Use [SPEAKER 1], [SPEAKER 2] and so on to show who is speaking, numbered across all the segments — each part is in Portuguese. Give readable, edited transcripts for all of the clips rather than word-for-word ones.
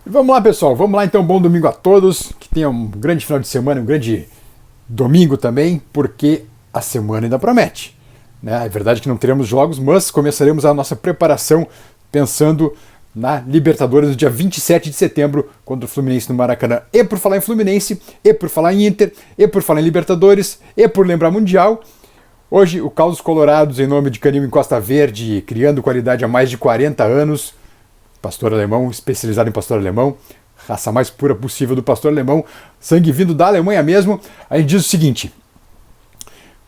[SPEAKER 1] Vamos lá, pessoal. Vamos lá, então. Bom domingo a todos. Que tenham um grande final de semana, um grande domingo também, porque a semana ainda promete, né? É verdade que não teremos jogos, mas começaremos a nossa preparação pensando na Libertadores no dia 27 de setembro contra o Fluminense no Maracanã. E por falar em Fluminense, e por falar em Inter, e por falar em Libertadores, e por lembrar Mundial, hoje o Caos Colorados, em nome de Canil em Costa Verde, criando qualidade há mais de 40 anos, pastor alemão, especializado em pastor alemão, raça mais pura possível do pastor alemão, sangue vindo da Alemanha mesmo. A gente diz o seguinte: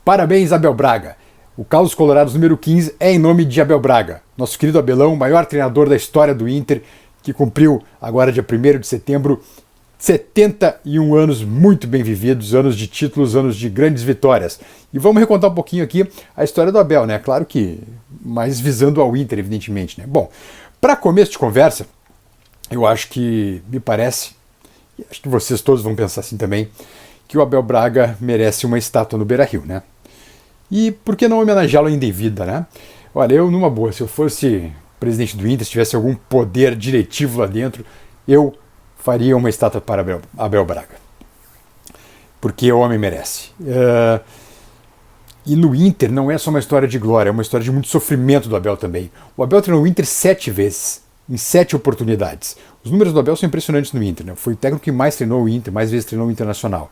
[SPEAKER 1] parabéns, Abel Braga. O Caos Colorados número 15 é em nome de Abel Braga, nosso querido Abelão, maior treinador da história do Inter, que cumpriu agora dia 1º de setembro 71 anos muito bem vividos, anos de títulos, anos de grandes vitórias. E vamos recontar um pouquinho aqui a história do Abel, né? Claro que mais visando ao Inter, evidentemente, né? Bom, para começo de conversa, eu acho que, me parece, e acho que vocês todos vão pensar assim também, que o Abel Braga merece uma estátua no Beira-Rio, né? E por que não homenageá-lo ainda em vida, né? Olha, eu, numa boa, se eu fosse presidente do Inter, se tivesse algum poder diretivo lá dentro, eu faria uma estátua para Abel Braga. Porque o homem merece. E no Inter não é só uma história de glória, é uma história de muito sofrimento do Abel também. O Abel treinou o Inter 7 vezes, em 7 oportunidades. Os números do Abel são impressionantes no Inter, né? Foi o técnico que mais treinou o Inter, mais vezes treinou o Internacional.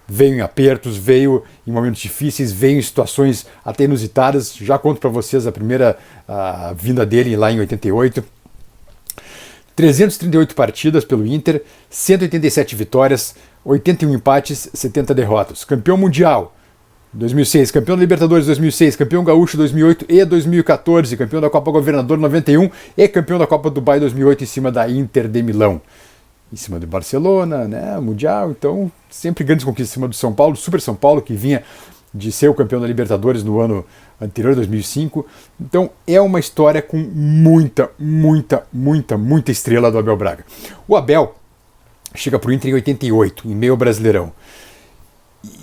[SPEAKER 1] Veio em apertos, veio em momentos difíceis, veio em situações até inusitadas. Já conto para vocês a primeira vinda dele lá em 88. 338 partidas pelo Inter, 187 vitórias, 81 empates, 70 derrotas. Campeão mundial 2006, campeão da Libertadores 2006, campeão gaúcho 2008 e 2014, campeão da Copa Governador 91 e campeão da Copa Dubai 2008 em cima da Inter de Milão. Em cima do Barcelona, né, mundial, então sempre grandes conquistas em cima do São Paulo, Super São Paulo, que vinha de ser o campeão da Libertadores no ano anterior, 2005. Então é uma história com muita estrela do Abel Braga. O Abel chega para o Inter em 88, em meio ao Brasileirão.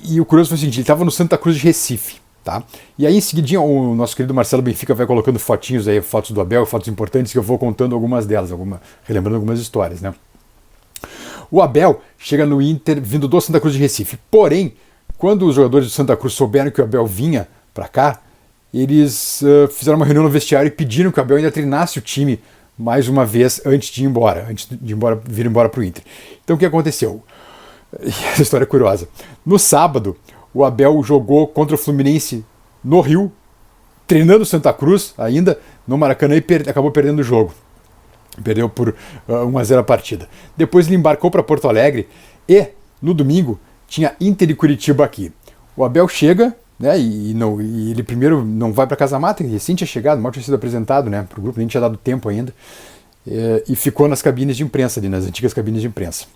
[SPEAKER 1] E o curioso foi o seguinte: ele estava no Santa Cruz de Recife, tá? E aí em seguidinha o nosso querido Marcelo Benfica vai colocando fotinhos aí, fotos do Abel, fotos importantes, que eu vou contando algumas delas, relembrando algumas histórias, né? O Abel chega no Inter vindo do Santa Cruz de Recife. Porém, quando os jogadores do Santa Cruz souberam que o Abel vinha para cá, eles fizeram uma reunião no vestiário e pediram que o Abel ainda treinasse o time mais uma vez antes de ir embora, vir embora para o Inter. Então o que aconteceu? Essa história é curiosa. No sábado, o Abel jogou contra o Fluminense no Rio, treinando o Santa Cruz ainda, no Maracanã, e acabou perdendo o jogo. Perdeu por 1-0 a partida. Depois ele embarcou para Porto Alegre e, no domingo, tinha Inter e Curitiba aqui. O Abel chega, né, e ele primeiro não vai para Casa Mata, que recém tinha chegado, mal tinha sido apresentado, né, para o grupo, nem tinha dado tempo ainda, e ficou nas cabines de imprensa, ali, nas antigas cabines de imprensa.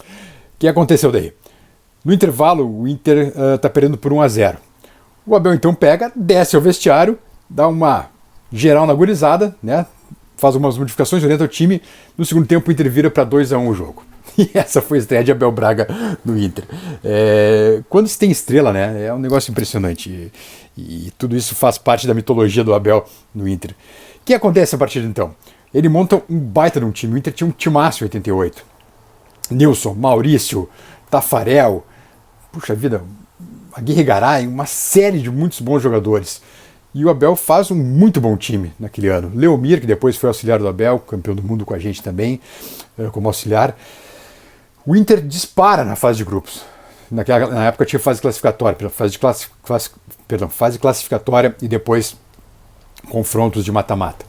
[SPEAKER 1] O que aconteceu daí? No intervalo, o Inter está perdendo por 1-0. O Abel então pega, desce ao vestiário, dá uma geral na gurizada, né, faz umas modificações, orienta o time. No segundo tempo, o Inter vira para 2-1 o jogo. E essa foi a estreia de Abel Braga no Inter. Quando se tem estrela, né, é um negócio impressionante. E tudo isso faz parte da mitologia do Abel no Inter. O que acontece a partir de então? Ele monta um baita de um time. O Inter tinha um timaço em 88. Nilson, Maurício, Tafarel, puxa vida, Aguirre Garay, uma série de muitos bons jogadores. E o Abel faz um muito bom time naquele ano. Leomir, que depois foi auxiliar do Abel, campeão do mundo com a gente também, como auxiliar. O Inter dispara na fase de grupos. Na época tinha fase classificatória, fase classificatória e depois confrontos de mata-mata.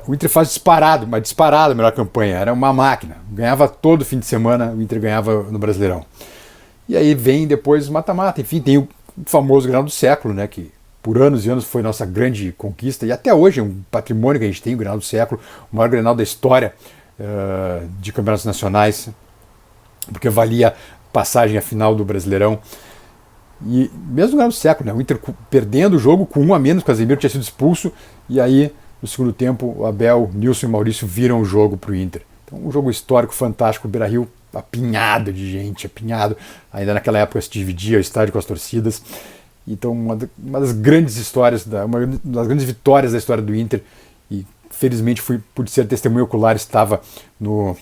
[SPEAKER 1] O Inter faz uma disparada melhor campanha, era uma máquina. Ganhava todo fim de semana, o Inter ganhava no Brasileirão. E aí vem depois mata-mata. Enfim, tem o famoso Grenal do século, né, que por anos e anos foi nossa grande conquista, e até hoje é um patrimônio que a gente tem, o Grenal do século, o maior Grenal da história de campeonatos nacionais, porque valia passagem à final do Brasileirão. E mesmo no Grenal do século, né, o Inter perdendo o jogo com 1 a menos, o Casemiro tinha sido expulso, e aí no segundo tempo o Abel, Nilson e Maurício viram o jogo para o Inter. Então um jogo histórico fantástico, o Beira-Rio apinhado de gente, apinhado, ainda naquela época se dividia o estádio com as torcidas. Então uma das grandes histórias, uma das grandes vitórias da história do Inter, e felizmente pude ser testemunha ocular, estava no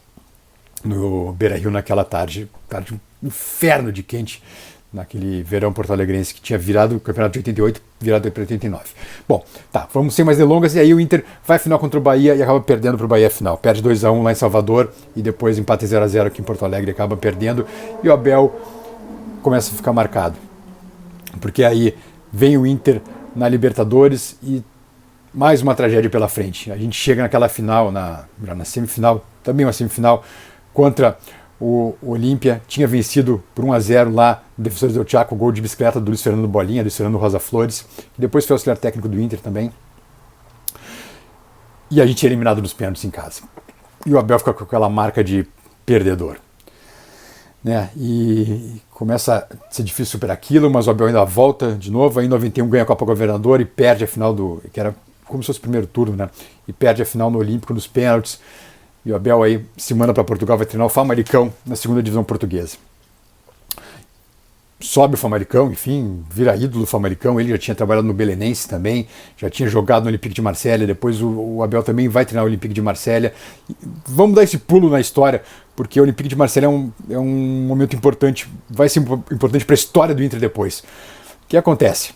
[SPEAKER 1] Beira-Rio naquela tarde um inferno de quente, naquele verão porto-alegrense que tinha virado o campeonato de 88, virado para 89. Bom, tá, vamos sem mais delongas, e aí o Inter vai à final contra o Bahia e acaba perdendo para o Bahia a final. Perde 2-1 lá em Salvador e depois empata 0-0 aqui em Porto Alegre, acaba perdendo, e o Abel começa a ficar marcado. Porque aí vem o Inter na Libertadores e mais uma tragédia pela frente. A gente chega naquela final, na semifinal, também uma semifinal, contra o Olímpia, tinha vencido por 1-0 lá no Defensores del Chaco, gol de bicicleta do Luiz Fernando Bolinha, Luiz Fernando Rosa Flores, que depois foi auxiliar técnico do Inter também. E a gente é eliminado nos pênaltis em casa. E o Abel fica com aquela marca de perdedor. Né? E começa a ser difícil superar aquilo, mas o Abel ainda volta de novo, aí em 91 ganha a Copa Governador e perde a final que era como se fosse o primeiro turno, né? E perde a final no Olímpico nos pênaltis. E o Abel aí se manda para Portugal, vai treinar o Famalicão na segunda divisão portuguesa. Sobe o Famalicão, enfim, vira ídolo do Famalicão. Ele já tinha trabalhado no Belenense também, já tinha jogado no Olympique de Marselha. Depois o Abel também vai treinar o Olympique de Marselha. Vamos dar esse pulo na história, porque o Olympique de Marselha é um momento importante, vai ser importante para a história do Inter depois. O que acontece?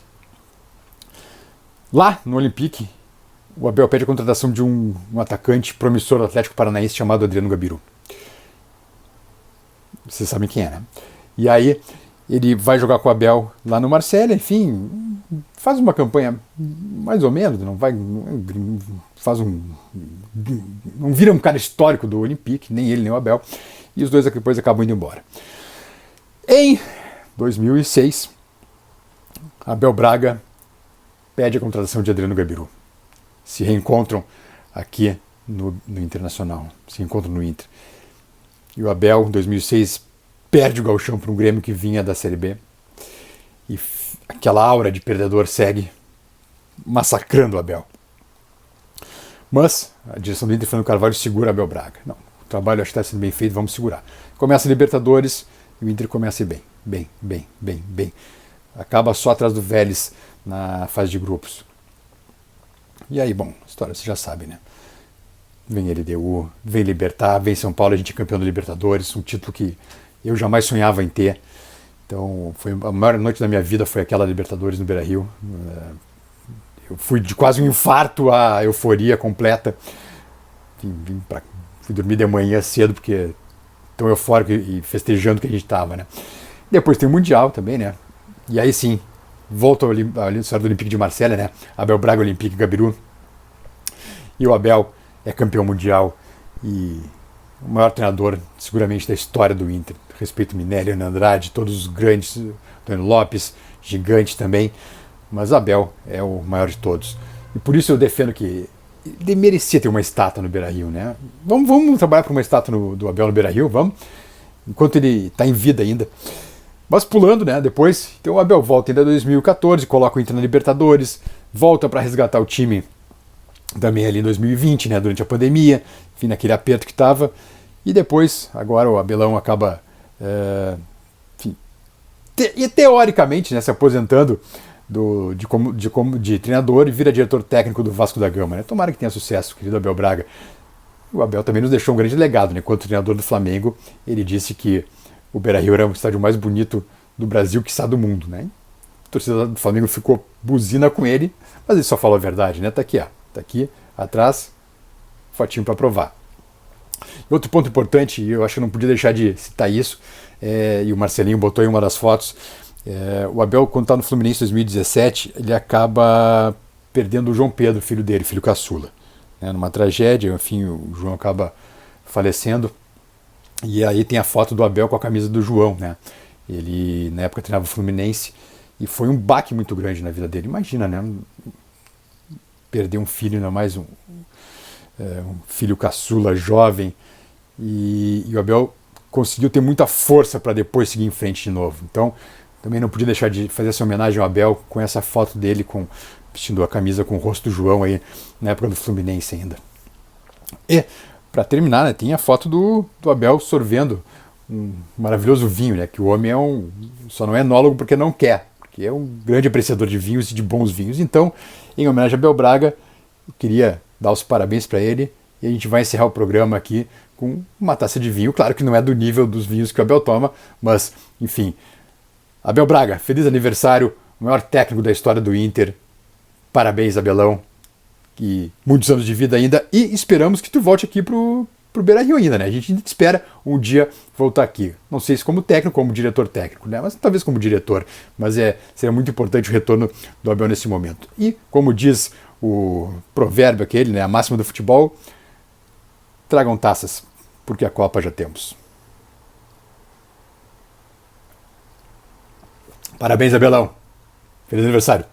[SPEAKER 1] Lá no Olympique, o Abel pede a contratação de um atacante promissor do Atlético Paranaense chamado Adriano Gabiru. Vocês sabem quem é, né? E aí ele vai jogar com o Abel lá no Marselha, enfim, faz uma campanha mais ou menos, não vira um cara histórico do Olympique, nem ele nem o Abel, e os dois depois acabam indo embora. Em 2006, Abel Braga pede a contratação de Adriano Gabiru. Se reencontram aqui no Internacional, se reencontram no Inter. E o Abel, em 2006, perde o gauchão para um Grêmio que vinha da Série B. E aquela aura de perdedor segue massacrando o Abel. Mas a direção do Inter, Fernando Carvalho, segura Abel Braga. Não, o trabalho acho que está sendo bem feito, vamos segurar. Começa a Libertadores e o Inter começa a ir bem. Acaba só atrás do Vélez na fase de grupos. E aí, bom, a história você já sabe, né? Vem LDU, vem Libertad, vem São Paulo, a gente é campeão da Libertadores, um título que eu jamais sonhava em ter. Então, foi a maior noite da minha vida foi aquela Libertadores no Beira-Rio. Eu fui de quase um infarto à euforia completa. Fui dormir de manhã cedo, porque tão eufórico e festejando que a gente estava, né? Depois tem o Mundial também, né? E aí sim, volta a história do Olympique de Marselha, né? Abel Braga, Olympique, Gabiru. E o Abel é campeão mundial e o maior treinador, seguramente, da história do Inter. Respeito Minelli, Ana Andrade, todos os grandes, Antônio Lopes, gigante também. Mas Abel é o maior de todos. E por isso eu defendo que ele merecia ter uma estátua no Beira-Rio, né? Vamos trabalhar para uma estátua do Abel no Beira-Rio, vamos? Enquanto ele está em vida ainda. Mas pulando, né, depois, então o Abel volta ainda em 2014, coloca o Inter na Libertadores, volta para resgatar o time também ali em 2020, né, durante a pandemia, enfim, naquele aperto que estava, e depois, agora o Abelão acaba, teoricamente, né, se aposentando de treinador e vira diretor técnico do Vasco da Gama, né? Tomara que tenha sucesso, querido Abel Braga. O Abel também nos deixou um grande legado, né? Enquanto treinador do Flamengo, ele disse que o Beira-Rio era o estádio mais bonito do Brasil, quiçá do mundo, né? A torcida do Flamengo ficou buzina com ele, mas ele só falou a verdade, né? Tá aqui, ó. Tá aqui atrás, fotinho para provar. Outro ponto importante, e eu acho que eu não podia deixar de citar isso, e o Marcelinho botou em uma das fotos, o Abel, quando está no Fluminense em 2017, ele acaba perdendo o João Pedro, filho dele, filho caçula. Né? Numa tragédia, enfim, o João acaba falecendo. E aí tem a foto do Abel com a camisa do João, né? Ele, na época, treinava o Fluminense e foi um baque muito grande na vida dele. Imagina, né? Perder um filho, ainda mais um filho caçula, jovem. E o Abel conseguiu ter muita força para depois seguir em frente de novo. Então, também não podia deixar de fazer essa homenagem ao Abel com essa foto dele vestindo a camisa com o rosto do João aí, na época do Fluminense ainda. E para terminar, né, tem a foto do Abel sorvendo um maravilhoso vinho, né, que o homem só não é enólogo porque não quer, porque é um grande apreciador de vinhos e de bons vinhos. Então, em homenagem a Abel Braga, eu queria dar os parabéns para ele e a gente vai encerrar o programa aqui com uma taça de vinho. Claro que não é do nível dos vinhos que o Abel toma, mas, enfim. Abel Braga, feliz aniversário, o maior técnico da história do Inter. Parabéns, Abelão. E muitos anos de vida ainda. E esperamos que tu volte aqui pro Beira-Rio ainda, né? A gente ainda espera um dia voltar aqui. Não sei se como técnico, como diretor técnico, né? Mas talvez como diretor. Mas seria muito importante o retorno do Abel nesse momento. E, como diz o provérbio aquele, né? A máxima do futebol, tragam taças, porque a Copa já temos. Parabéns, Abelão. Feliz aniversário.